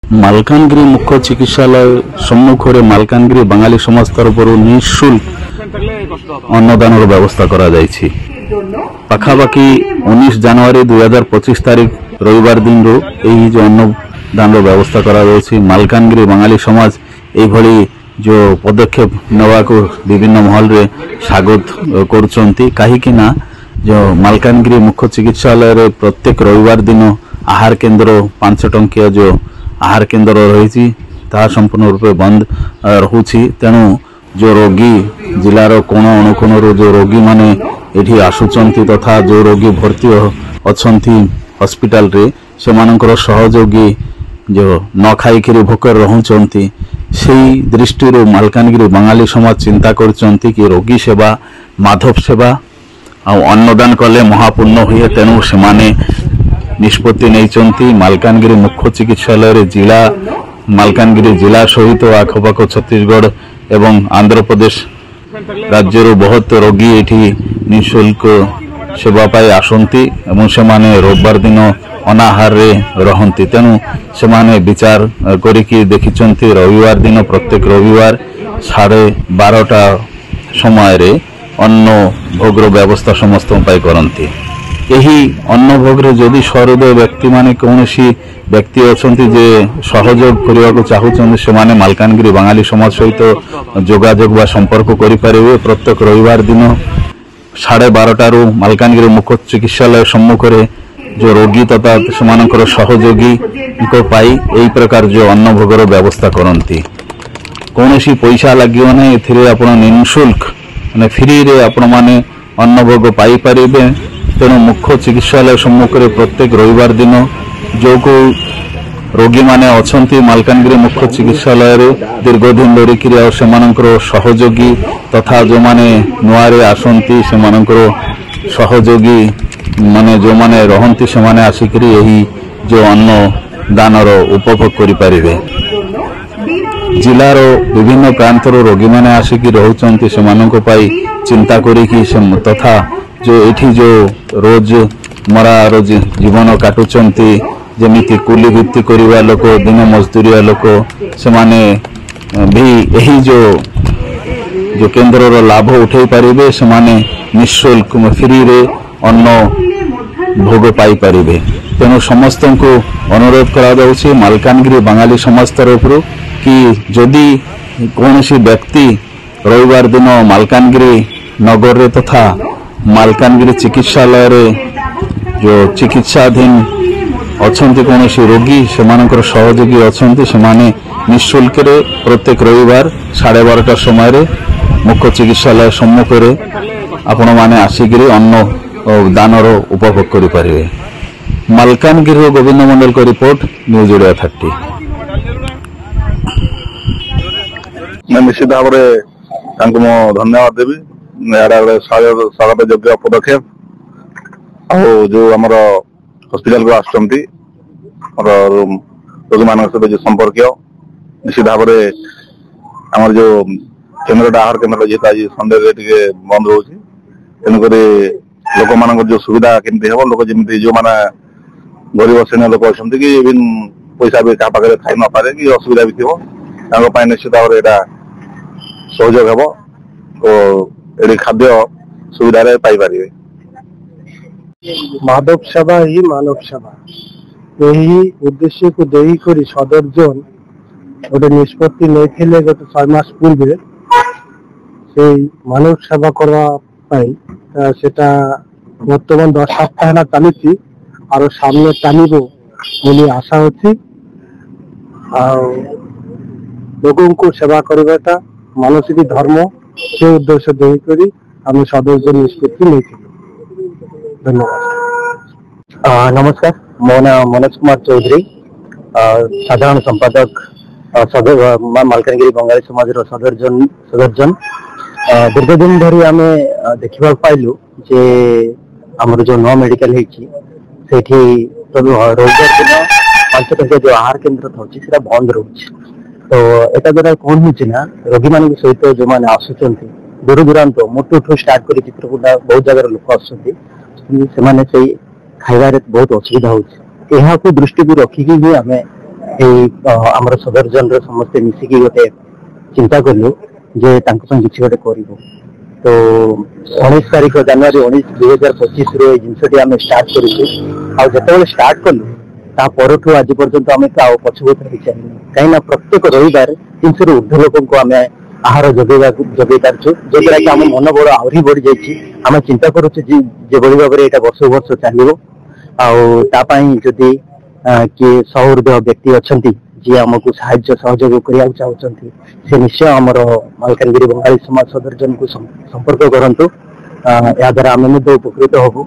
ମାଲକାନଗିରି ମୁଖ୍ୟ ଚିକିତ୍ସାଳୟ ସମ୍ମୁଖରେ ମାଲକାନଗିରି ବାঙାଲି ସମାଜ ତରଫରୁ ନିଃଶୁଳ୍କ ଅନ୍ନଦାନର ବ୍ୟବସ୍ଥା କରାଯାଇଛି। ପାଖାପାଖି 19 ଜାନୁଆରୀ 2025 ତାରିଖ ରବିବାର ଦିନରୁ ଏହି जो अन्नदानର ବ୍ୟବସ୍ଥା କରାଯାଉଛି। ମାଲକାନଗିରି ବାঙାଲି ସମାଜ ଏଇଭଳି जो पदक्षेप ନେବାକୁ ବିଭିନ୍ନ ମହଲରେ ସ୍ୱାଗତ କରୁଛନ୍ତି। କାହିଁକି ନା जो ମାଲକାନଗିରି ମୁଖ୍ୟ ଚିକିତ୍ସାଳୟରେ ପ୍ରତ୍ୟେକ ରବିବାର ଦିନ आहार केन्द्र 5 टंकिया जो आहार केन्द्र रही संपूर्ण रूपे बंद रोचे। तेणु जो रोगी जिलार कोण अनुकोण जो रोगी माने एठी आसुचंती तथा जो रोगी भर्ती अछंती हॉस्पिटल रे सेमानकर सहयोगी जो न खाई भोकर रहउचंती सेही दृष्टि मालकानगिरी बांगाली समाज चिंता करचंती कि रोगी सेवा माधव सेवा आ अन्नदान कले महापुण्य हुए। तेणु सेमाने निष्पत्ति नहीं मालकानगिरी मुख्य चिकित्सालय जिला मालकानगिरी जिला सहित आखपाख छत्तीसगढ़ एवं आंध्र प्रदेश राज्य बहुत रोगी एठी निःशुल्क सेवा पाई आसंती एवं सेमाने रविवार दिन अनाहार रे रहंती। तेणु सेमाने विचार करिकी देखिचंती रविवार दिन प्रत्येक रविवार 12:30 समय रे अन्न भोगर व्यवस्था समस्त पाई करंती। यही अन्न भोग्रे जदि सहृदय व्यक्ति माने कौनसी व्यक्ति अछंती जे सहयोग करने को चाहूचंती से मालकानगिरी बांगाली समाज सहित जोगाजोग व संपर्क करें। प्रत्येक रविवार दिन 12:30 मालकानगिरी मुख्य चिकित्सालय सम्मुख जो रोगी तथा सेमानकर सहयोगी पाई यही प्रकार जो अन्न भोगर व्यवस्था करती। कौनसी पैसा लगे ना ए निःशुल्क माने फ्री रे आपण माने अन्न भोग पाई परिबे। तेणु मुख्य चिकित्सालय सम्मुख में प्रत्येक रविवार दिन जो को रोगी माने अछंती मालकानगिरी मुख्य चिकित्सालय दीर्घदिन धरिकी सहयोगी तथा जो माने नुआरे आसंती सेमानकर सहयोगी माने जो माने रहंती से माने आसिकरी यही जो अन्न दानर उपभोग करि परिबे। जिलार विभिन्न प्रांतर रोगी माने आसिकी रहउचंती सेमाननको पाई चिंता करिकी तथा जो एठी जो रोज मरार जीवन काटुचंती जमिति कुली भित्ति करिवा लोक दिन मजदूरिया लोक से माने भी यही जो केन्द्र लाभ उठे पारिबे से माने निःशुल्क फ्री रे अन्न भोग पाई पारिबे। तेणु समस्त को अनुरोध करा जाउछि मालकानगिरी बांगाली समाज तरफ कि जदि कौनसी व्यक्ति रविवार दिन मालकानगिरी नगर रे तथा मालकानगिरी चिकित्सालय रे जो चिकित्साधीन अछंती कौनसी रोगी सेमानकर सहयोगी अछंती सेमाने निःशुल्क रे प्रत्येक रविवार 12:30 समय रे मुख्य चिकित्सालय सम्मुख रे आपण माने आसिकरी अन्न दानर उपभोग करि परिबे। मालकानगिरी गोविंद मंडल को रिपोर्ट न्यूज इंडिया 30। मैं निश्चित भाव में धन्यवाद देवी स्वागत योग्य पदक्षेप जो आमर हॉस्पिटल को आसुचंती रोगी मान सहित जो संपर्क निश्चित भाव में आमर जो केन्द्र आहार केन्द्र जेहेतु आज संडे बंद रोचे तेणुक लोक मान जो सुविधा केमती हम लोक जमी जो मैंने गरीब श्रेणी लोक अच्छा कि इवन पैसा भी क्या पाखे थी न पारे कि असुविधा भी थी निश्चित भाव में यहाँ सहयोग हम ये खाद्य सुविधा पाई पारे। माधव सेवा ही मानव सेवा यही उद्देश्य को देकर सदर जोन गोटे निष्पत्ति नहीं गत 6 मास पूर्व से मानव सेवा करने बर्तमान 10 सप्ताह है चली और सामने टाणिब बोली आशा अच्छी लोगों को सेवा करवाटा मानसिक धर्म से उद्देश्य देकर आम सदर जोन निष्पत्ति नहीं। धन्यवाद। नमस्कार मो ना मनोज कुमार चौधरी साधारण संपादक मालकानगिरी बंगाली समाज सदर जोन दीर्घ दिन धरी आम देखा पाइलु जे आमर जो 9 मेडिकल रविवार दिन 5 टंकिया जो आहार केन्द्र था बंद रोचे। तो एटा द्वारा कौन होना रोगी मान सहित जो मैंने आसुंच दूर दूरांत मुठू स्टार्ट कर चित्रकूटा बहुत जगह लोक आसुँच खाइबार बहुत असुविधा हो दृष्टि को रखिकी ही आम आमर सदर जन समस्ते मिसिकी गोटे चिंता कलु जे किसी गोटे करूँ। तो 19 तारिख जनवरी 19/2025 जिनटी आम स्टार्ट कर स्टार्ट कलु परठू आज पर्यंत आम पछुआ चाहिए कहीं प्रत्येक रविवार 300 रु ऊर्ध्व लोक आम आहार जगै पार्छु जोद्वारा कि आम मनोबल आहरी बढ़ी जाइए। आम चिंता करुचे जो भाव में यहाँ वर्ष वर्ष चलो आदि किए सहृदय व्यक्ति अच्छा जी आमको साहाय्य सहयोग करने चाहते से निश्चय आमर मालकानगिरी बंगाली समाज सदर जन को संपर्क करूँ। या द्वारा आम उपकृत हबू।